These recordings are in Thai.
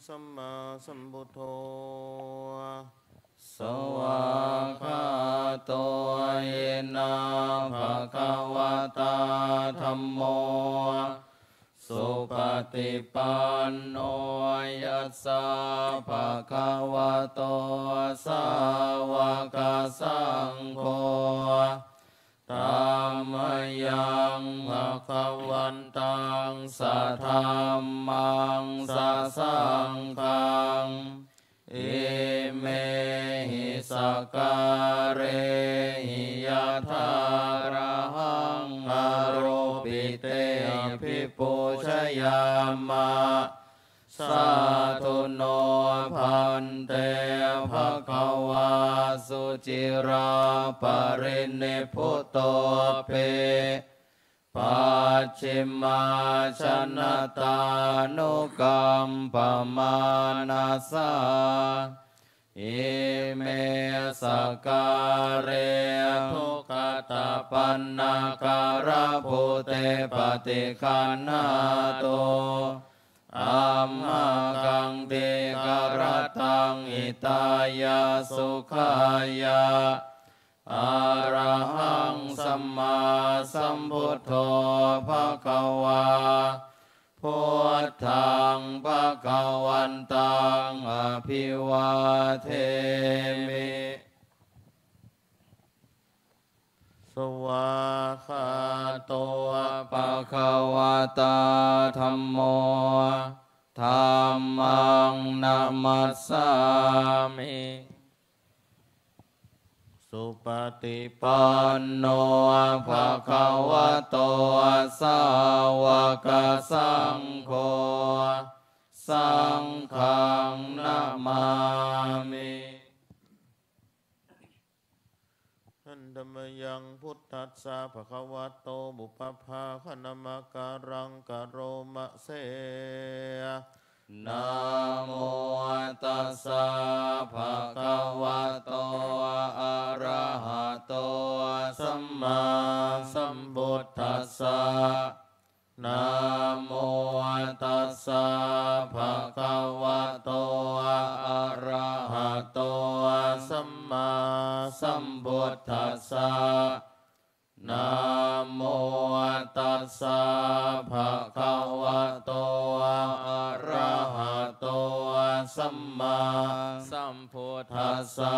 สัมมาสัมพุทโธสวากขาโตเยนะภะคะวะตาธัมโมสุปฏิปันโนยัสสะภะคะวะโตสาวกสังโฆธัมมังยังภะคะวันตังสัทธัมมังสัสสังฆังอิเมหิสการะหิยะถาระหังอโรปิเตภิปุชยามะสาธุโนพันเตภคะวาสุจิราปรินิพพุโตเปปัจฉิมาชนะตานุกัมปมานาสาอิเมสการะทุกขตาปันนาการะภูเตปฏิคันหาโตอัมมากังเตกรตังอิตายาสุขายาอะระหังสัมมาสัมพุทโธภคะวาพุทธังภคะวันตังอภิวาเทมิสวากขาโตภคะวะตาธัมโมธัมมังนะมัสสามิสุปฏิปันโนภะคะวะโตสาวกสังโฆสังฆังนะมามิธัมมังยังพุทธัสสะภะคะวะโตบุพพาคณมการังกะโรมะเสนะโมตัสสะภะคะวะโตอะระหะโตสัมมาสัมพุทธัสสะนะโมตัสสะภะคะวะโตอะระหะโตสัมมาสัมพุทธัสสะนะโมตัสสะภะคะวะโตอะระหะโตสัมมาสัมพุทธัสสะ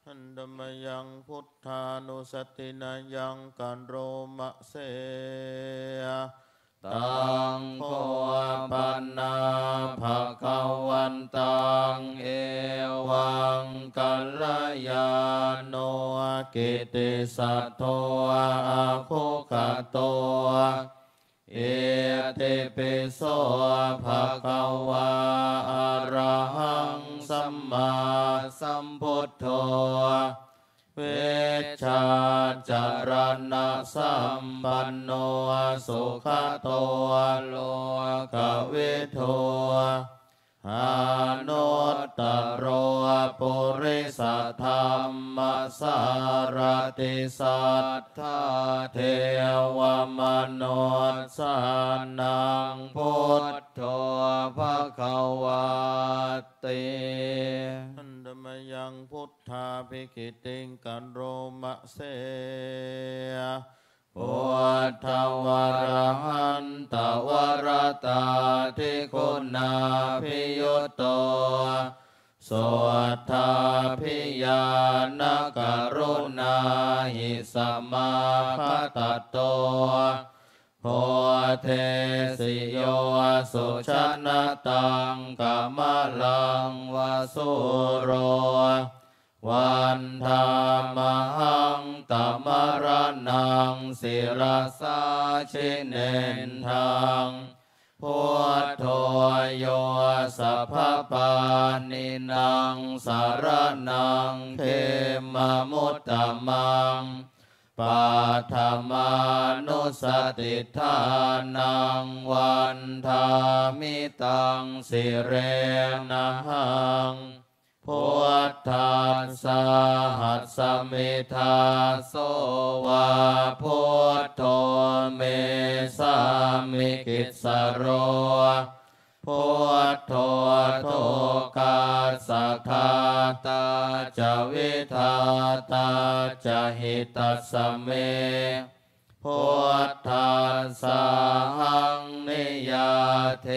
ธัมมังยังพุทธานุสตินายังกันโรมะเสตังโฆปันนาภะคะวันตังเอวังกัลยาโนกิติสัทโธอะโคคโตเอติปิโสภะคะวะอะระหังสัมมาสัมพุทโธเวชชาจารณะสัมปันโนสุขโตโลกวิทูหานุตตโรปุริสธรรมสารติสัทธาเทวมนุษย์สานังพุทโธภควาติธัมมังยังพุทธาภิกิติงกันโรมะเสพุทธวรหันตวรตาทิคุณาภิยุตโตโสทาภิญาณกรุณาหิสมาคตโตโพเทสิโยสุชนะตังกามลังวสุโรวันธามหังตมรนังศิรสาชิเนนทังพุทโธโยสัพพานินังสารนังเขมมุตตมังปัฏฐมานุสติทานังวันธามิตังสิเรนะหังพุทธัสสะหัสสมิทาโสวะพุทโธเมสามิกิสโร พุ พุทโธโธกาสัทธาตาจะวิทาตาจะหิตัสสะเมพุทธัสสะหังนิยาเท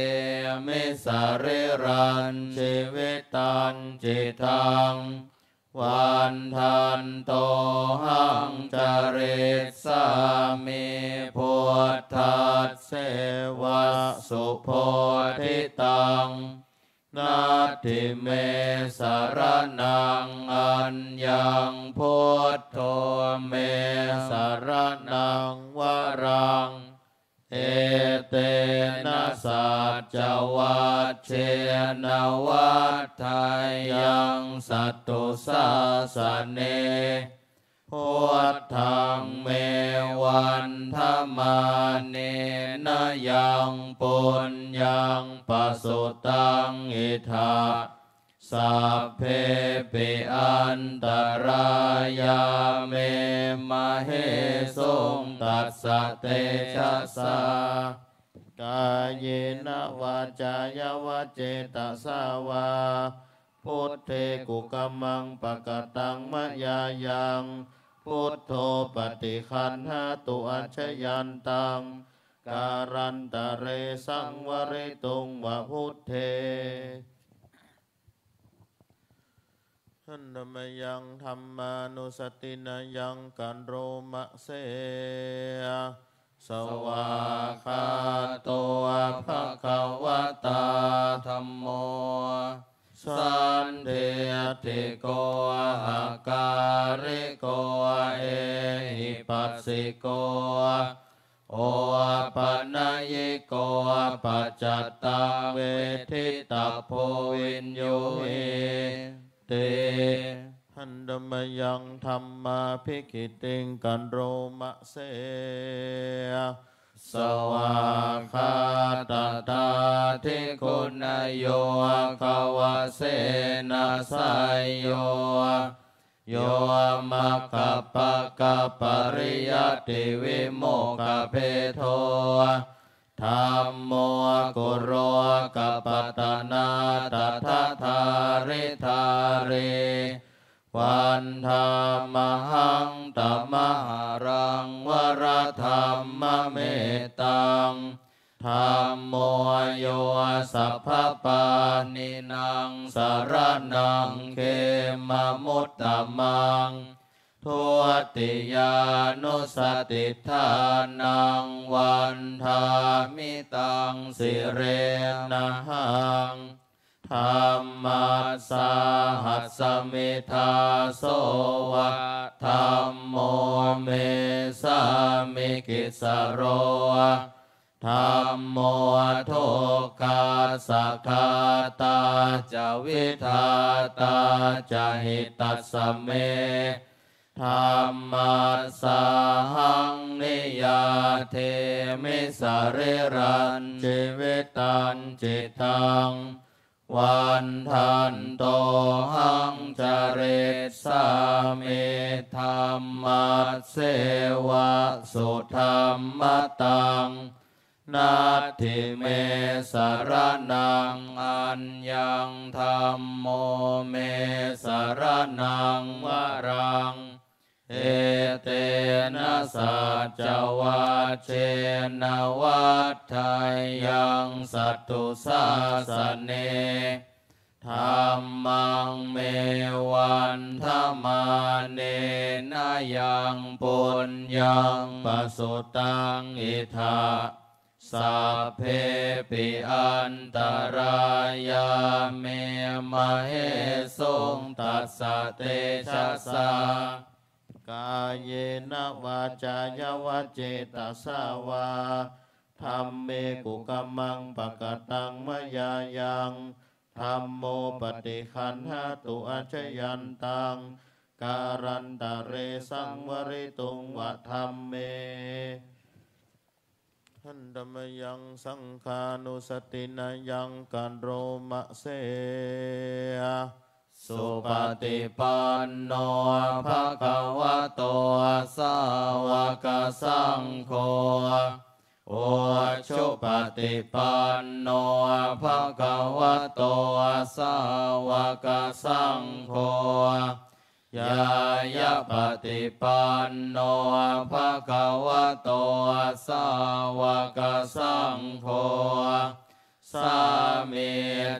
มิสริรันชีวิตันจิตังวันทันโตหังจริตสามิพุทธัสเสวะสุโพธิตังนาทิเมสรนังอัญญังพุทโธเมสรนังวรังเอเตนะสัจวัชเชนวัฏไทยังสัตตุสาสเนพุทธังเมวันธมาเนนะยังปุญญังปสุตังอิทาสัพเพปิอันตรายาเมมะเหสุงตัสสะเตชะสากายเยนะวาจายวะเจตสาวาพุทเทกุกัมมังปะกตังมะยายังพุทโธปฏิคันหตุอัจฉยันตังการันตะเรสังวริตุงวะพุทเทหันมยังธรรมานุสตินายังกันโรมะเสสวาคาโตภะคะวะตาธัมโมสันเทติโกอาการิโกเอหิปัสสิโกโอปนัยโกปัจจตังเวทิตาโพวินโยเอเตหันดมยังธรรมาภิกิติงกันโรมะเสสวาคาตตาทิคุณโยภวเสนาสายโยโยมัคคปะกะปริยัติวิโมกขเพโทธัมโมกุโรกัปปตนาตัทธาริธาริวันธรรมหังตัมหารังวรธรรมเมตังธัมโมโยสัพพปานินังสารนังเขมมุตตมังทุติยานุสติทานังวันธามิตังสิเรนะหังธรรมัสสาหัสสมิทาโสวะธัมโมเมสามิกิสโรธัมโมโทกาสัคคาตาจะวิทาตาจะหิตัสสะเมธัมมัสสาหังนิยาเทมิสริรันชีวิตันจิตังวันทันโตหังจริตสามิธัมมัสเสวะสุธัมมตังนาทิเมสรนังอัญญังธัมโมเมสรนังวรังเอเตนะสัจวัชเชนวัฏไทยังสัตตุสาสเนธัมมังเมวันธมาเนนะยังปุญญังปสุตังอิทาสัพเพปิอันตรายาเมมะเหสุงตัสสะเตชะสากายเยนะวาจายวะเจตสาวาธัมเมกุกัมมังปะกตังมะยายังธัมโมปฏิคันหตุอัจฉยันตังการันตะเรสังวริตุงวะธัมเมหันดมยังสังฆานุสตินายังกันโรมะเสสุปฏิปันโนภะคะวะโตสาวกสังโฆ ชุปฏิปันโนภะคะวะโตสาวกสังโฆยายะปฏิปันโนภะคะวะโตสาวกสังโฆสามี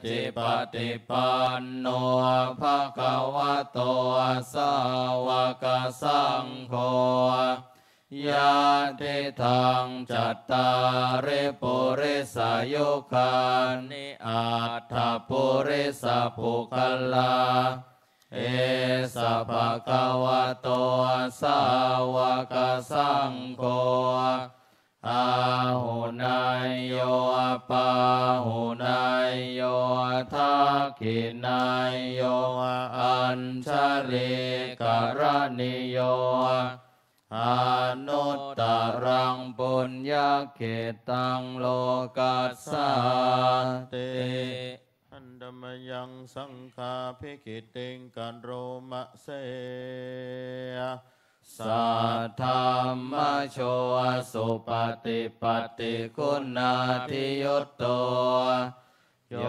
จิปฏิปันโนภะคะวะโตสาวกสังโฆยะติทังจัตตาริปุริสายุคานิอัตถปุริสปุคลาเอสะภะคะวะโตสาวกสังโฆอาหุนายโยปาหุนายโยทักขินายโยอัญชลิกรณิโยอนุตตรังปุญญเขตังโลกัสสาเตอันดมยังสังฆาภิกิติงกันโรมะเสยสัทธรรมโชสุปฏิปัตติคุณาทิยุตโตโย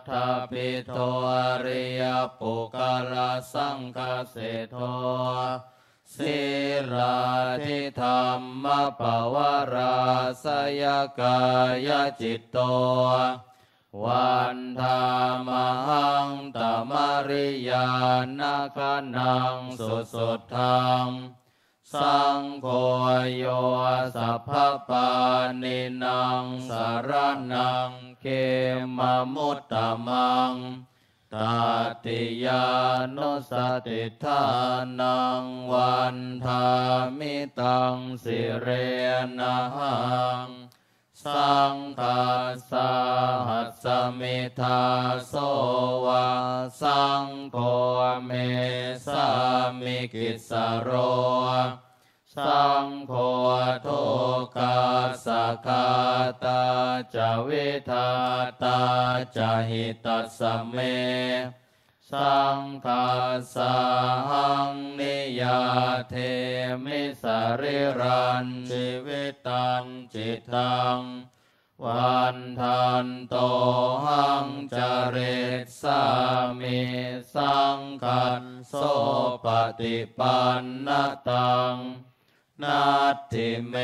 ธาปิโตอริยปุคลสังฆเสโทศิราทิธรรมปวาราสยกายจิตโตวันธามหังตมริยานาคนังสุสุทังสังโฆโยสัพพปานินังสารนังเขมมุตตมังตติยานุสติธานังวันธามิตังสิเรนะหังสังฆาสาหัสสมิทาโสวาสังโฆเมสามิกิสโรสังโฆโทกาสคาตาจวิทาตาจหิตัสสเมสังฆาสาหังนิยาเทมิสริรันชีวิตังจิตตังวันทันโตหังจริตสามิสังคันโสปฏิปันนตังนัตถิเม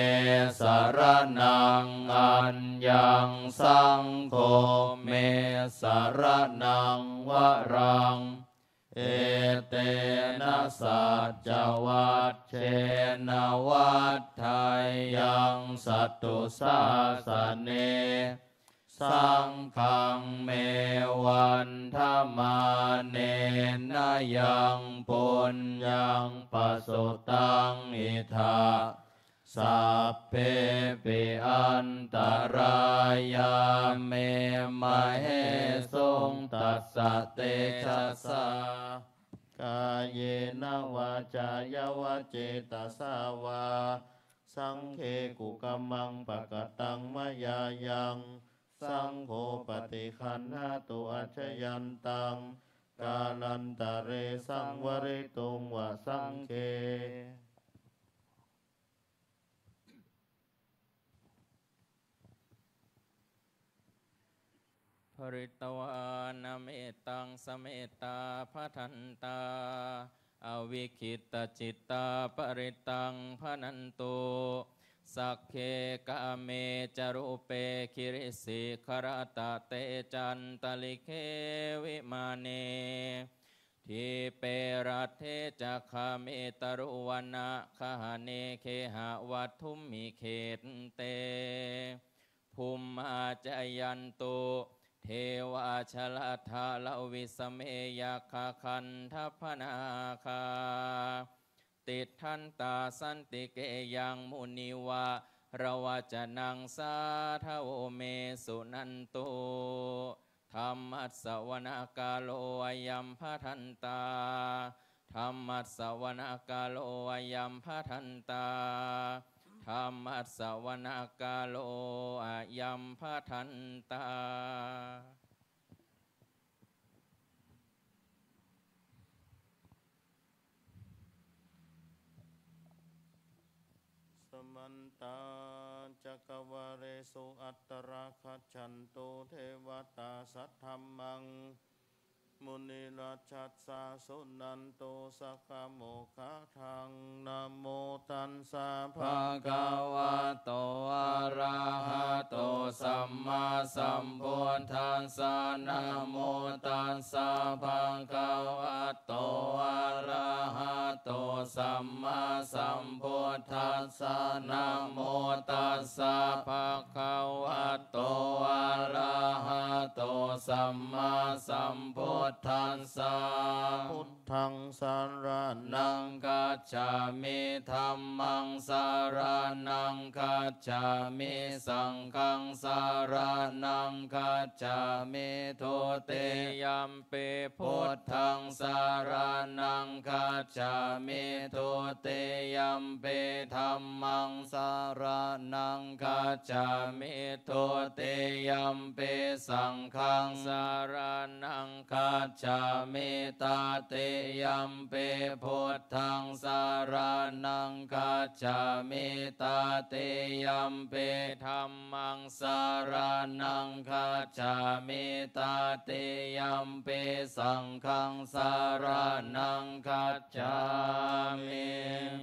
สารนังอัญญังสังโฆเมสารนังวรังเอเตนะสัจจวัตเชนะวัฏไทยังสัตตุสาสเนสังฆังเมวันธมาเนนะยังปุญญังปสุตังอิทาสัพเพปิอันตรายาเมมะเหสุงตัสสะเตชะสากายเยนะวาจายวเจตสาวาสังเคกุกัมมังปะกตังมยายังสังโฆปฏิคันหาตุอัจฉยันตังกาลันตะเรสังวริตุงวะสังเคภริตวานาเมตังสเมตตาภัทันตาอวิคิตจิตตาปริตังพนันตุสักเคกะเมจรุเปคิริสิขรตะเตจันตลิเควิมาเนทิเปรัตเทจักขเมตรุวนะคหเนเคหะวัตถุมมิเขตเตภูมิอาจยันตุเทวาชลทาลวิสเมยคคันทัพนาคาติทันตาสันติเกยังมุนิวะระวจนังสาทโวเมสุนันตุธรรมัสสวนากาโลอายัมภทันตาธรรมัสสวนากาโลอายัมภทันตาธรรมัสสวนากาโลอายัมภทันตาสมันตาจ จักวาเรสุอัตตราคัจฉันตุเทวตาสัทธัมมังมุนิราชัสสะสุนันโตสักขโมคาทังนะโมตัสสะภะ ภะคะวะโตอะระหะโตสัมมาสัมพุทธัสสะนะโมตัสสะภะคะวะโตอะระหะโตสัมมาสัมพุทธัสสะนะโมตัสสะภะคะวะโตอะระหะโตสัมมาสัมพุทธัสสะ พุทธังสารนั นั ง งกัจฉามิธัมมังสารนังกัจฉามิสังฆังสารนังกัจฉามิทุติยัมปิพุทธังสารนังกัจฉามิทุติยัมปิธัมมังสารนังกัจฉามิทุติยัมปิสังฆังสารนังกัจฉามิตาติยัมปิพุทธังสารนังกัจฉามิตาติยัมปิธัมมังสารนังกัจฉามิตาติยัมปิสังฆังสารนังกัจฉามิ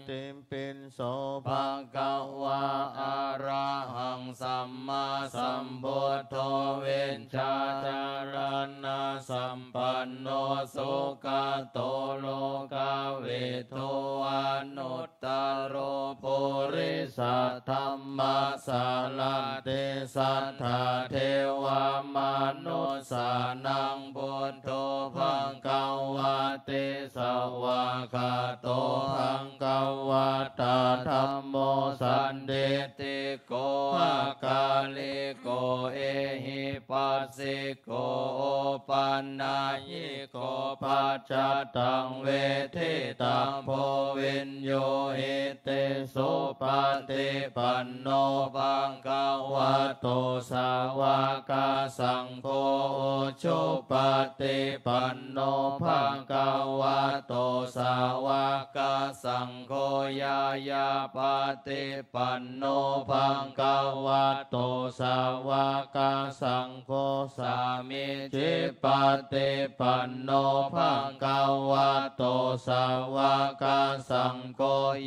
ติมปินโสภะ ภะคะวะอะระหังสัมมาสัมพุทโธเวชชาจารณะสัมปันโนสุขโตโลกาเวทุอนุตตโรปุริสัทธัมมาสาลันเตสัทธาเทวามนุสานังพุทโธภังกวาเตสวะคาโตภังกวาตาธัมโมสันเดติโกอาคาลิโกเอหิปัสสิโกโอปันนายิโกปัจจตังเวทิตังโพวินโยหิเตโสปฏิปันโนภังกวาโตสาวกสังโฆชุปฏิปันโนภังกวาโตสาวกสังโฆยายาปฏิปันโนภังกวาโตสาวกสังโฆสามิจิปฏิปันโนภังกวาโตสาวกสังโฆ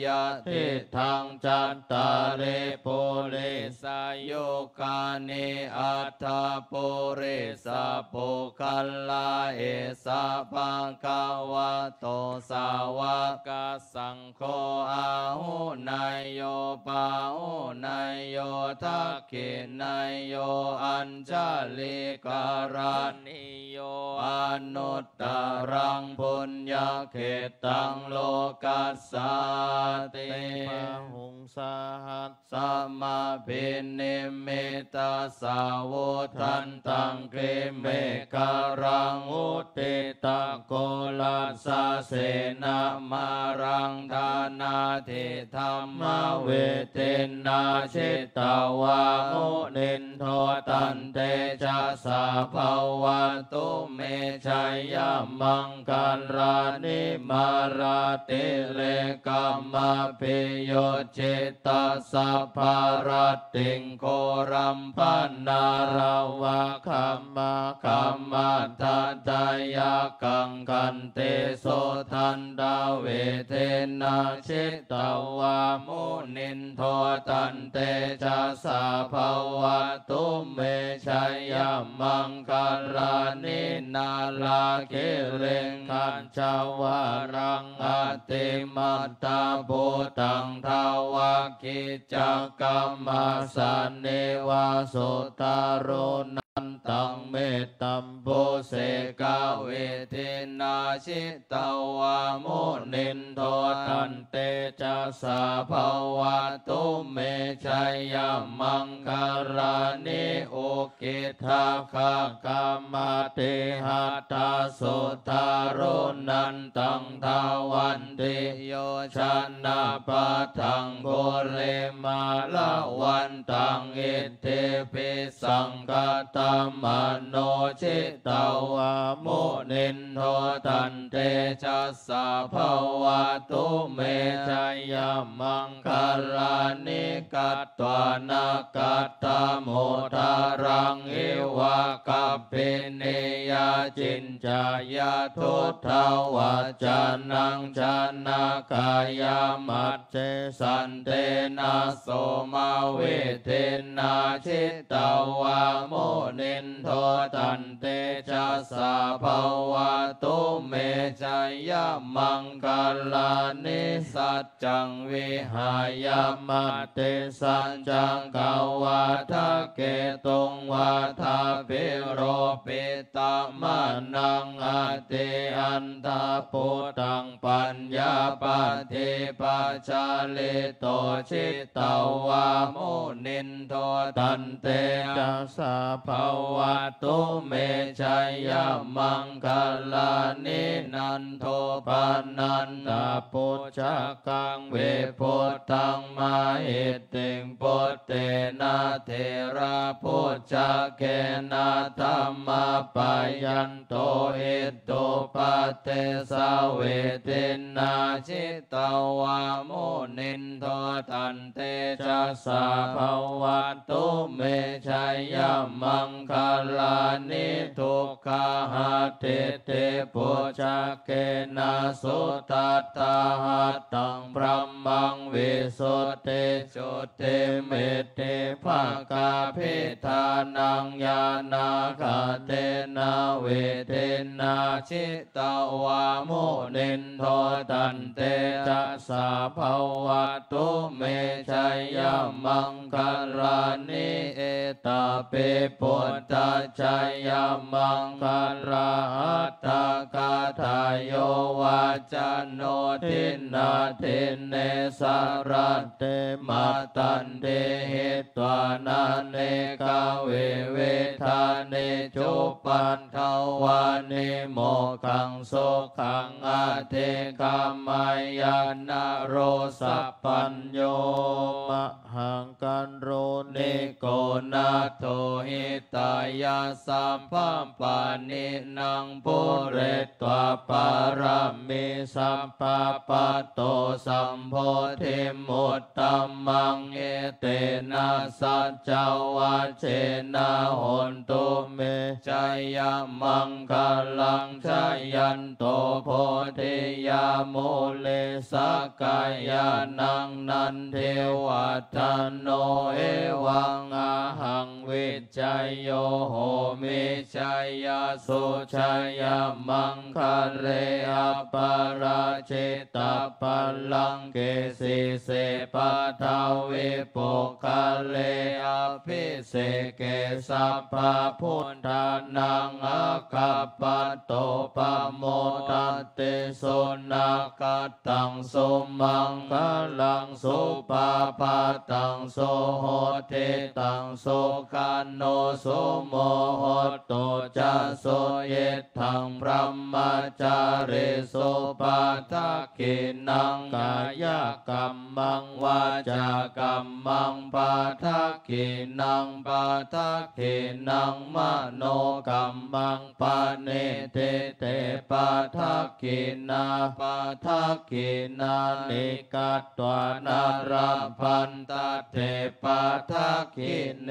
ยะทิทังจัตตาริปุริสายุกานิอัตถปุริสาปุคัลลาเอสะภะคะวะโตสาวกสังโฆอาหุนายโยปาหุนายโยทักขินายโยอัญชลิการณิโยอนุตตรังปุญญเขตังโลกัสสาติ ปะหุงสาหัส สัมมาพินิมิตาสาวุทันตังเกเมกรังอุติตะโกลัสสะเสนามารังธานาทิธรรมเวเทนาชิตาวามุนินโทตันเตจะสาภาวะตุเมชัยยมังการานิมาราติเลกัมมาปิโยจิตตสัพพารติงโครัมปันนาราวะคัมมาคัมมาทัตตายากังกันเตโสทันดาเวเทนาชิตาวามุนินโทตันเตจะสาภาวะตุเมชัยยมังการานินาลาเกเรงคันชาวารังอติมัตตาภูตังทาวากิจักกรรมสันเนวาสุตาโรนันตังเมตตัมโพเสกาเวเทนาชิตาวามุนินโทตันเตจะสาภาวะตุเมชัยยมังการานิโอกิทาคากามาเตหัตตาสุตาโรนันตังทาวันติโยชนะปะทังโกเรมาลาวันตังอิเทปิสังกตมโนชิตาวามุนินโทตันเตจะสาภาวะตุเมชัยยมังคารานิกัต ตวานากัตตโมทารังเอวะกัปเปเนยจินจายาทุทาวาจานังชานากายามัจเจสันเตนะโสมาเวเทนาชิตาวาโมนินโทตันเตชะสาภวะตุเมจายามังคลานิสัจจังวิหายามัตเตสัจจังกาวาทะเกตุงวาทาปิโรปิตามานังอาเตอันตาปุตังปัญญาปฏิปัจจาลิโตชิตาวาโมนินโทตันเตจัสสะภวะตุเมชัยยมังคลานินันโทปานันตาปุจจกังเวปุตตังมาหิติงปุตเตนะเทระปุจจเกนะธัมมาปายันโตหิตุปัตเตสาเวทินาชิตาวาโมนินโทตันเตจัสสะภวะตุเมชัยยมังคลานิทุกขาหัตถิเตปุจจเกนะสุตัตถาหัตตังพระมังวิสุทธิจุติเมติภากาภิธานังญาณาคาเตนะเวเทนะชิตาวาโมนินโทตันเตจัสสะภวะตุเมชัยยมังคลานิเอตาเปปุตตะชัยยมังคลาหัตถกาทายโยวาจโนทินาทินเนสารเตมาตันเตหิตวานาเนกาเวเวทาเนจุปันทวานิโมขังโสขังอาเทกามายานาโรสัพปัญโยมหังกันโรนิโกนาโทหิตายาสัมพัมปานินังปุเรตวาปารามิสัมปะปะโตสัมโพธิมุตตัมมังเอเตนะสัจจวัชเชนะโหนตุเมชัยยมังคลังชัยยันโตโพธิยาโมเลสกายานังนันเทวัตโนเอวังอาหังวิจัยโยโหมิชัยยสุชัยยมังคะเรอปาราชิตาปัลลังเกสิเสปะทาวิปุคะเลอภิเสเกสัพพะพุทธานังอาคัปปะโตปะโมทัตเตโสนาคัตตังสุมังคลังสุปาปาตังโสโหเทตังโสกานโนโสโมโหโตจะโสเยทังพระมจาริโสปาทักขินังกายกรรมังวาจากรรมังปาทักขินังปาทักขินังมโนกรรมังปาเนเตเตปาทักขินาปาทักขินานิกัตตวานาราพันตเทปาทักขิเน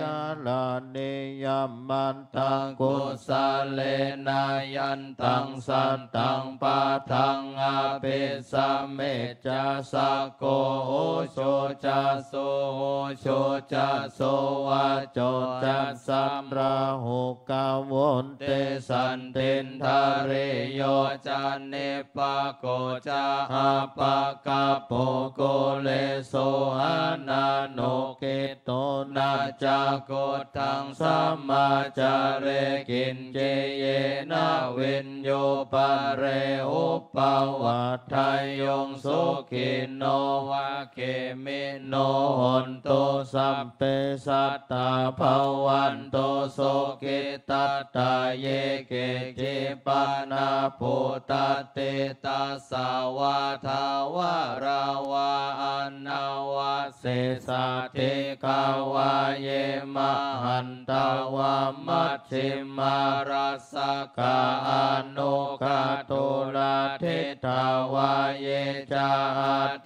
กาลานิยมันตังกุสาเลนายันตังสันตังปาทังอาเปสเมจัสสะโกโอโชจัสโสโอโชจัสโสวาโจจัสสัมราหุกาวนเตสันตินทาเรโยจันเนปะโกจาหาปะกะโปโกเลโสหานาโนเกโตนาจากุทังสัมมาจาเรกินเจเยนะวินโยปะเรอุปาวัฏไทยงสุขิโนวะเกมิโนหนโตสัพเพสัตตาภวันโตโสกิตัตตาเยเกจิปานาภูตเตตัสสาวาทาวาราวาอนาวา เสสะเทกาวาเยมหันตาวามัชฌิมารัสสกาอนุคาตุลาทิตาวาเยจา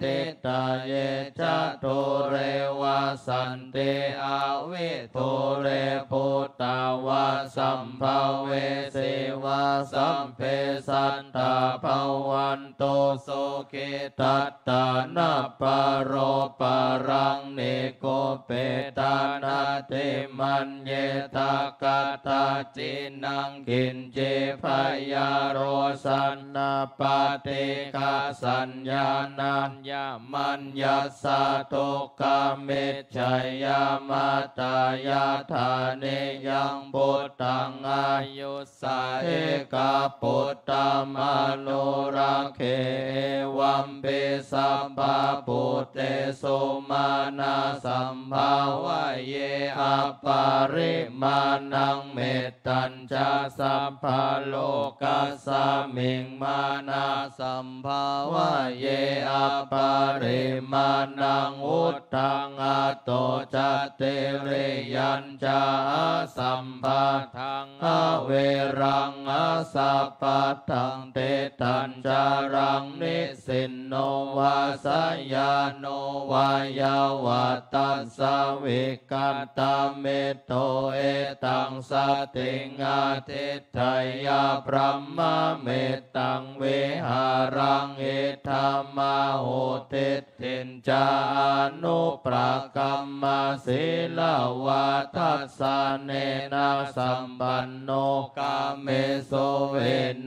ทิตาเยจโตเรวาสันเตอาวิโทเรปุตตาวาสัมภเวเสวาสัมเพสัตตาภวันโตโสเกตัตตานาปโรปรังเนโกเปตานาเตมันเยตากาตาจินังกินเจพยาโรสันนาปาเตกาสัญญานัญญามัญญาสาโตกาเมชัยยามาตายาธาเนยังปุตตังอายุสาเอกาปุตตามโนราเควัมเปสัมปะปุตเตโสมานาสัมภาวะเยอปาริมาณังเมตตัญจสัพพะโลกัสสมิงมานาสัมภาวะเยอปาริมาณังอุตตังอโตจเตเรยัญจาสัมภะทังอเวรังอสัพพะทังเตตัญจารังนิสินโนวาสยาโนวายาวัตตัสสะวิกัตตาเมโตเอตังสติงาทิฏฐายาพรหมเมตังเวหารังเอธรรมาโหติทินจานุปรากรรมศีลวัฏทัสสะเนนะสัมปันโนกาเมโสเว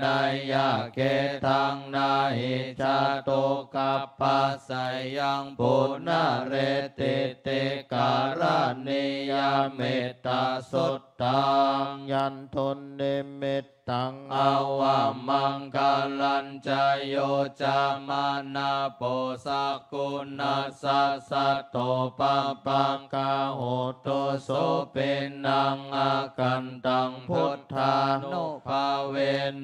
นยะเกทังนาหิจาโตกัปปัสสยังปุณเรติเตการณิยาเมตตาสุตตังยันทนเนมิตตังอาวามังคลัญจโยจามานาโปสักกุณัสสะสัตโตปะปังกาโหโตโสเป็นนังอากันตังพุทธานุภาเว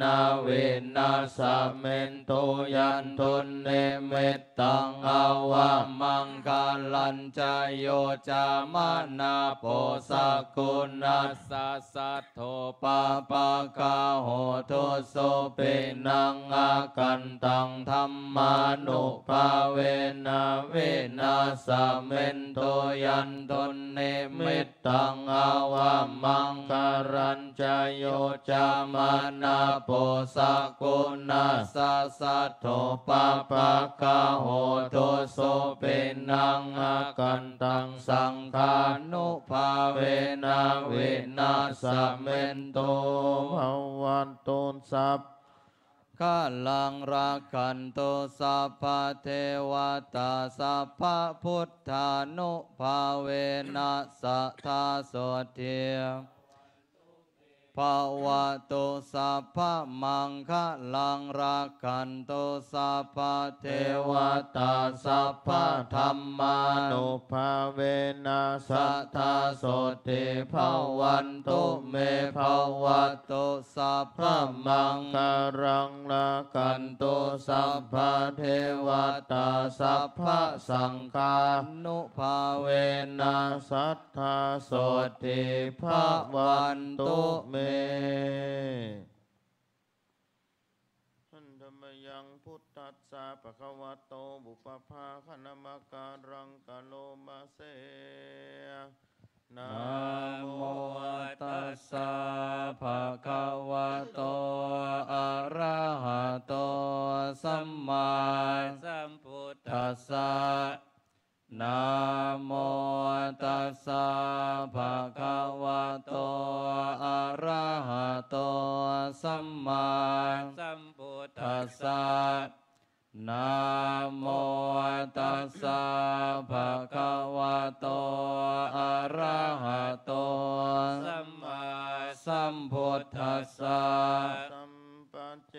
นะเวนัสสะเมนโตยันทนเนมิตตังอาวามังคลัญจโยจามานาโปสักกุณัสสะสัตโตปะปังกาโหโตโสเปนังอากันตังธัมมานุภาเวนะเวนัสสะเมนโตยันตนเนมิตตังอาวามังการัญจโยจามานาโปสักกุณัสสะสัตโตปะปะกาโหโตโสเปนังอากันตังสังฆานุภาเวนะเวนัสสะเมนโตภวันตุสัพกาลังรักขันโตสัพพะเทวตาสัพพะพุทธานุภาเวนัสสะทาโสเทียภาวะโตสัพพะมังคะลังรักขันโตสัพพะเทวตาสัพพะธัมมานุภาเวนัสสะทาโสติภาวันโตเมภาวะโตสัพพะมังคะรังรักขันโตสัพพะเทวตาสัพพะสังฆานุภาเวนัสสัทธาโสติภาวันโตเมท่านธรรมยังพุทธัสสะภะคะวะโตบุปภาคณมการังกะโลมาเสนะโมตัสสะภะคะวะโตอะระหะโตสัมมาสัมพุทธัสสะนะโมตัสสะภะคะวะโตอะระหะโตสัมมาสัมพุทธัสสะนะโมตัสสะภะคะวะโตอะระหะโตสัมมาสัมพุทธัสสะสัมปเจ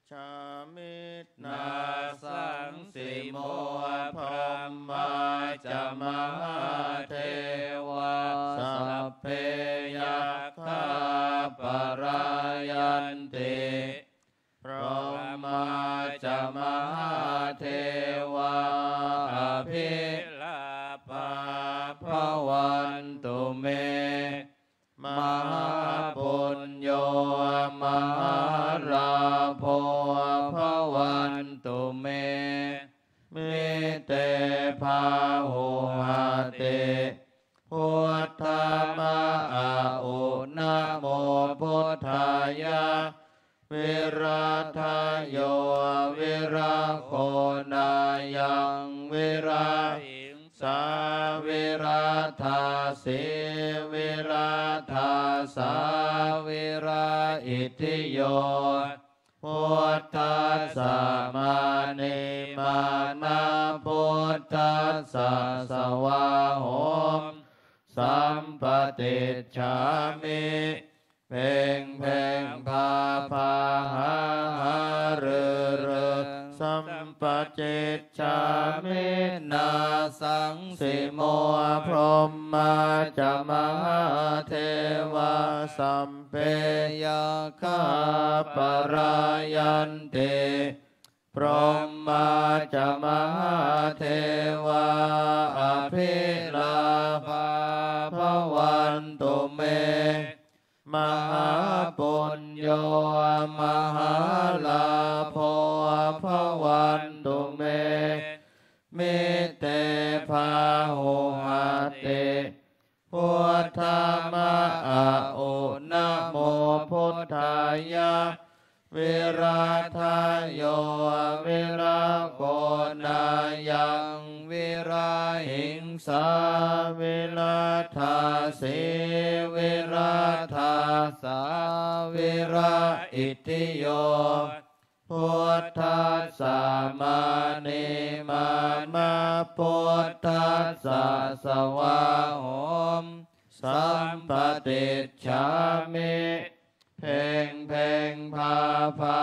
ชามินาสังสิโมพรหมาจามหาเทวะสัพเพยัคฆาปรายันติพรหมาจามหาเทวะอภิลา พาหุหาเตพุทธามะอาอุนะโมพุทธายะวิราทายโยวิราโคนายังวิราสาวิราธาสีวิราธาสาวิราอิทิโยพุทธัสสะมานิมานาพุทธัสสะสวาโหมสัมปติฉามิเพ่งเพ่งพาพาหาหาเรสัมปจิตฉามินาสังสิโมพรหมาจามหาเทวาสัมเปยคาปรายันเตพรหมาจามหาเทวาอภิลาภาภวันตุเมมหาปุญโยมหาลาภภวันตุเมมิเตภาหุหาเตพุทธามะอาอุนะโมพุทธายะวิราทายโยวิราโคนายังวิราหิงสาวิราธาสีวิราธาสาวิราอิทิโยพุทธัสสะมานิมามาพุทธัสสะสวาโหมสัมปติฉามิเพ่งเพ่งพาพา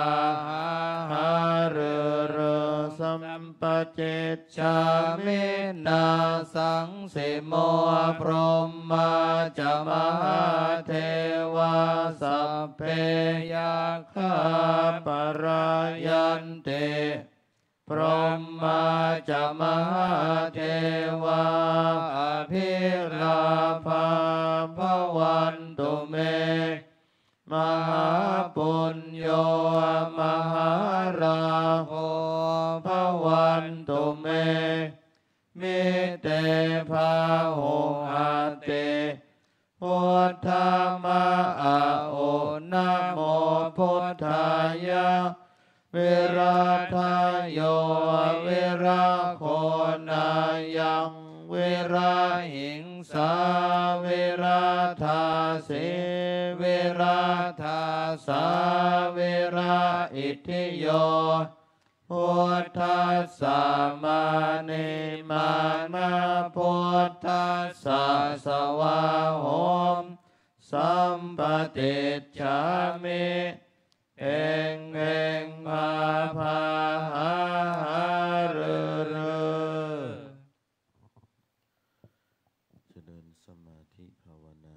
หาเรสัมปจิตฉามินาสังสิโมพรหมาจามหาเทวาสัพเพยคาปรายันเตพรหมาจามหาเทวาอภิลาภาภวันตุเมมหาปุญโยมหาราโหภวันตุเมมิเตภาหุหาเตพุทธามะอาอุนะโมพุทธายะวิราทายโยวิราโคนายังวิราหิงสาวิราธาสีวิราธาสาวิราอิทิโยพุทธัสสะมานิมานาพุทธัสสะสวาโหมสัมปติฉามิเองเองพาพาหาเรเจริญสมาธิภาวนา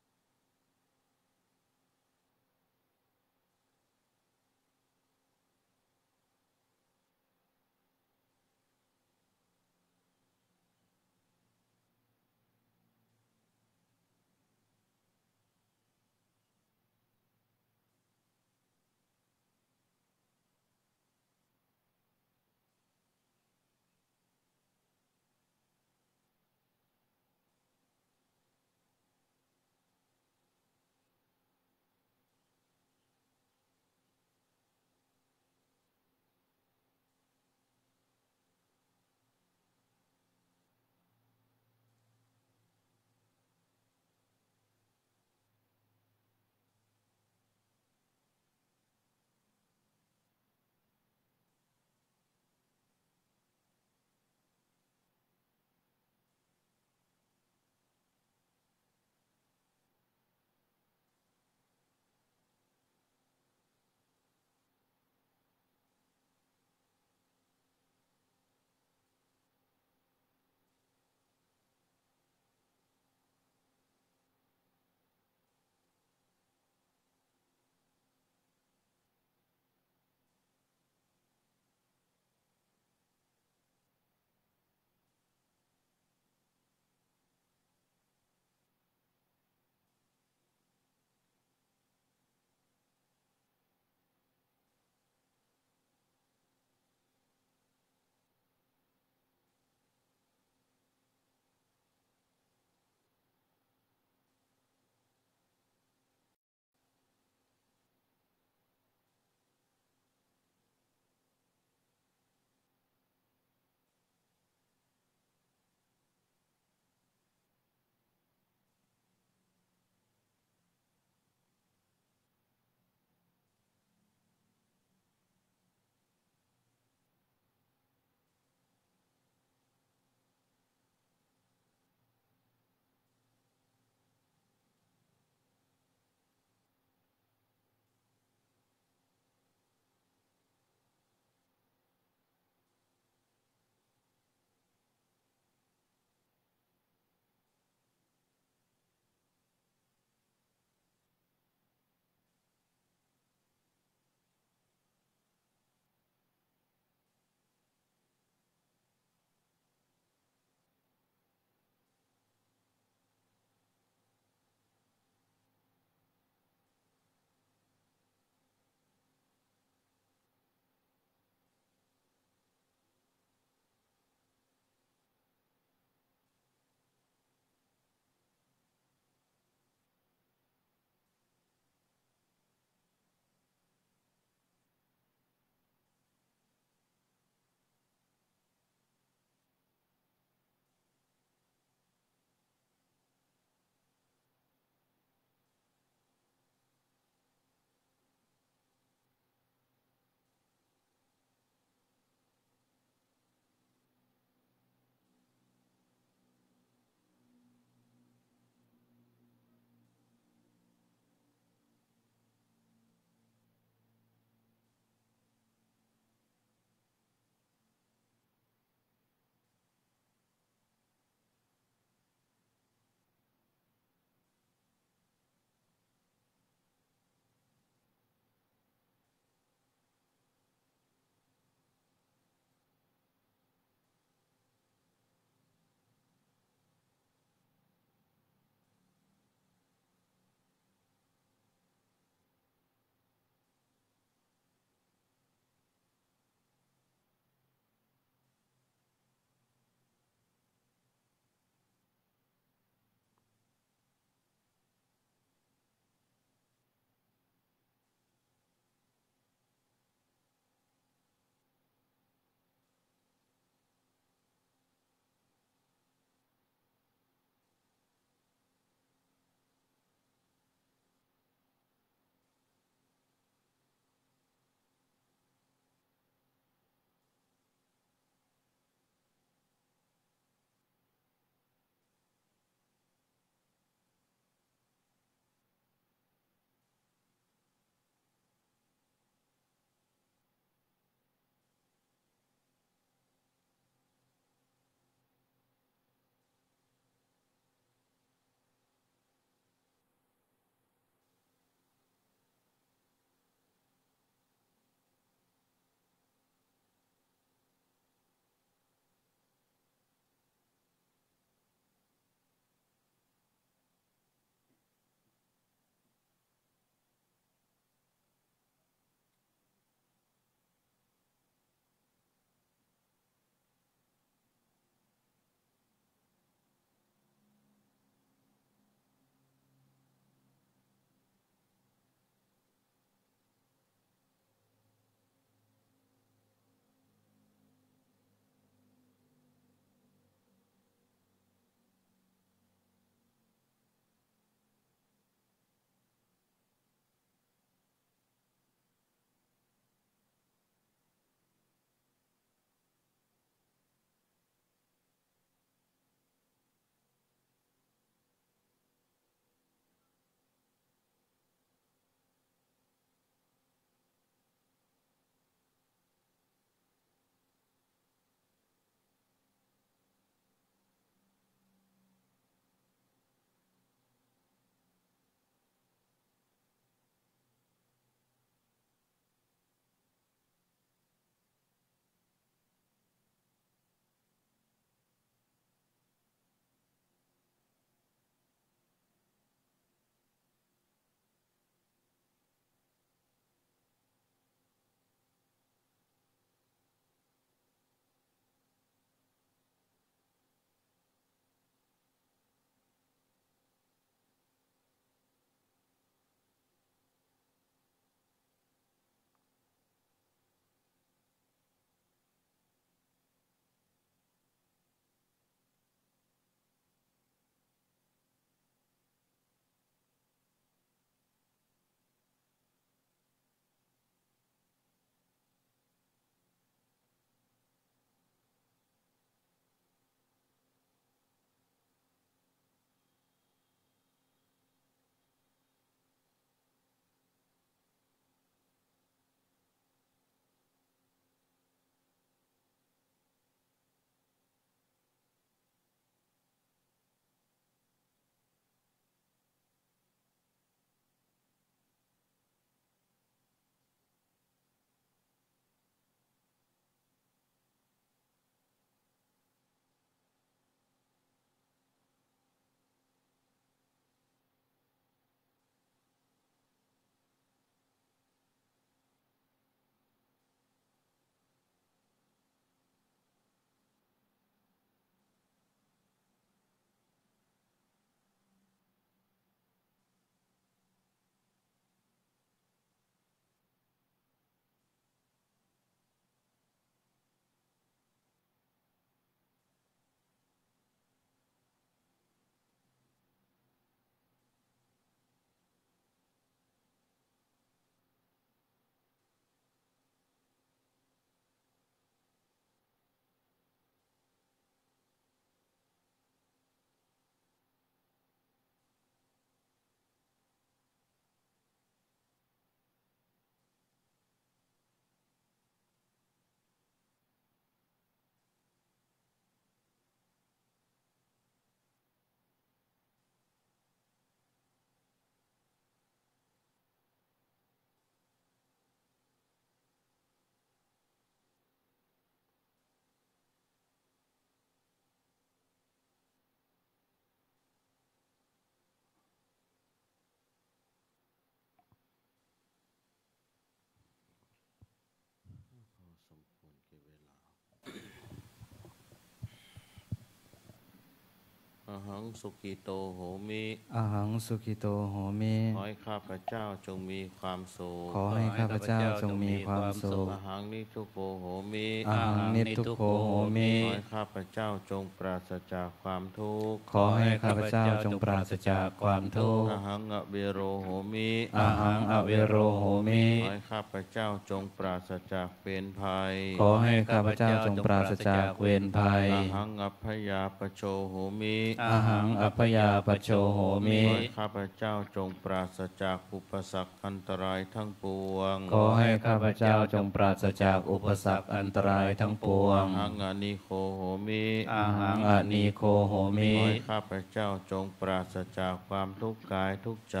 หังสุกิโตโหมิ อหังสุขิโตโหมิ ขอให้ข้าพเจ้าจงมีความสุข ขอให้ข้าพเจ้าจงมีความสุข อหังนิทุโกโหมิ อหังนิทุกโขโหมิ ขอให้ข้าพเจ้าจงปราศจากความทุกข์ ขอให้ข้าพเจ้าจงปราศจากความทุกข์ อหังอเวโรโหมิ อหังอเวโรโหมิ ขอให้ข้าพเจ้าจงปราศจากเวรภัย ขอให้ข้าพเจ้าจงปราศจากเวรภัย อหังอัพยาปโชโหมิ อหังอัพยาปโชโหมิ ขอให้ข้าพเจ้าจงปราศจากอุปสรรคอันตรายทั้งปวง ขอให้ข้าพเจ้าจงปราศจากอุปสรรคอันตรายทั้งปวง อหังอนิโคโหมิ อาหังอนีโคโหมิ ขอให้ข้าพเจ้าจงปราศจากความทุกข์กายทุกข์ใจ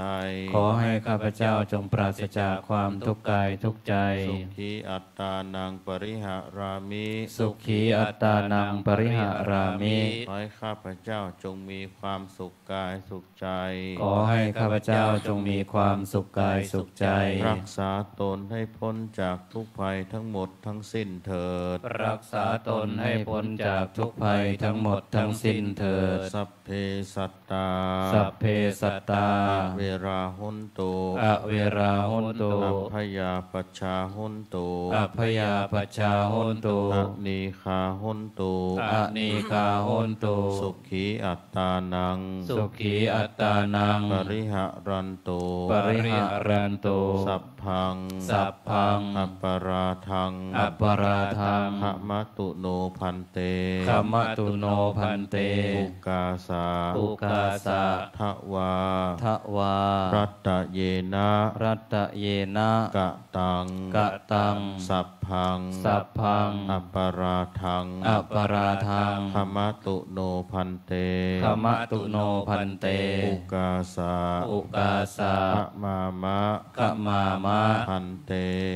ขอให้ข้าพเจ้าจงปราศจากความทุกข์กายทุกข์ใจ สุขีอัตตานังปริหารามิ สุขีอัตตานังปริหารามิ ขอให้ข้าพเจ้าจงมีความสุขกายสุขใจ ขอให้ข้าพเจ้าจงมีความสุขกายสุขใจ รักษาตนให้พ้นจากทุกภัยทั้งหมดทั้งสิ้นเถิด รักษาตนให้พ้นจากทุกภัยทั้งหมดทั้งสิ้นเถิด สัพเพสัตตา สัพเพสัตตา เวราหุนตุ อเวราหุนตุ อัพพยาปชชาหุนตุ อัพยาปชชาหุนตุ อนีคาหุนตุ อนีกาหุนตุ สุขีอัตตานัง สุขีอัตตานัง ปริหารันตุ ปริหารันตุ สัพพัง สัพพัง อัปปราทัง อัปปราทัง ขมตุโนพันเต ขมตุโนพันเต อุกาสา อุกาสะ ทวา ทวา รัตตะเยนะ รัตตะเยนะ กะตัง กะตัง สัพพัง สัพพัง อัปปราทัง อัปปราทัง ขมตุโนพันเต ขมตุโนพันเต อุกาสา อุกาสะ ขมามะ ขมามะ พันเต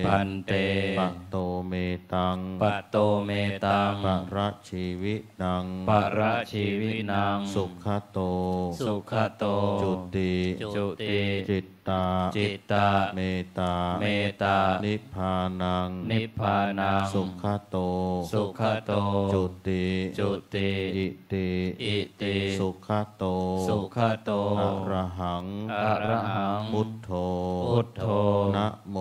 พันเต ปะโตเมตัง ปะโตเมตัง ปะระชีวินัง ปะระชีวินัง สุขโต สุขโต จุติ จุติ จิตตา จิตตา เมตา เมตา นิพพานัง นิพพานัง สุขโต สุขโต จุติ จุติ อิติ อิติ สุขโต สุขโต อะระหัง อะระหัง พุทโธ พุทโธ นะโม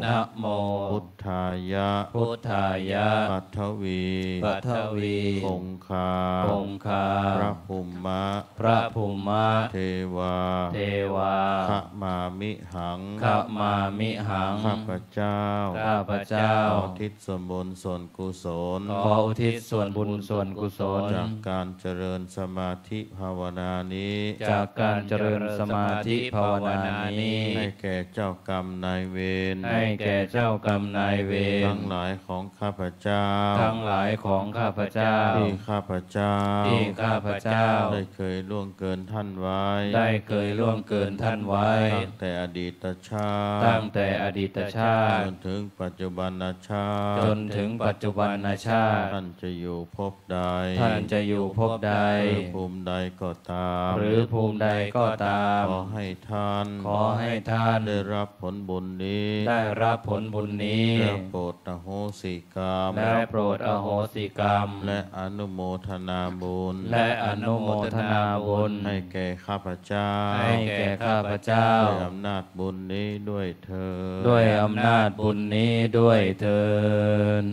นะโม พุทธายะ พุทธายะ ปัทวี ปัทวี คงคา คงคา พระภูมะ พระภูมะ เทวา เทวา ขมามิหัง ขมามิหัง ข้าพเจ้า ข้าพเจ้า ขอทิศส่วนบุญส่วนกุศล ขออุทิศส่วนบุญส่วนกุศล จากการเจริญสมาธิภาวนานี้ จากการเจริญสมาธิภาวนานี้ ให้แก่เจ้ากรรมนายเวร ให้แก่เจ้ากรรมนายเวร ทั้งหลายของข้าพเจ้า ทั้งหลายของข้าพเจ้า ที่ข้าพเจ้า ที่ข้าพเจ้า ได้เคยล่วงเกินท่านไว้ ได้เคยล่วงเกินท่านไว้ ตั้งแต่อดีตชาติ ตั้งแต่อดีตชา จ ติ นถึงปัจจุบันชา จ ติ นถึงปัจจุบันชาติ ท่านจะอยู่ภพใด ท่านจะอยู่ภพใด หรือภูมิใดก็ตาม หรือภูมิใดก็ตาม ขอให้ท่าน ขอให้ท่าน ได้รับผลบุญนี้ ได้รับผลบุญนี้ และโปรดอโหสิกรรม และโปรดอโหสิกรรม และอนุโมทนาบุญ และอนุโมทนาบุญ ให้แก่ข้าพเจ้า ให้แก่ข้าพเจ้า ด้วยอำนาจบุญนี้ด้วยเธอญ ด้วยอำนาจบุญนี้ด้วยเถิด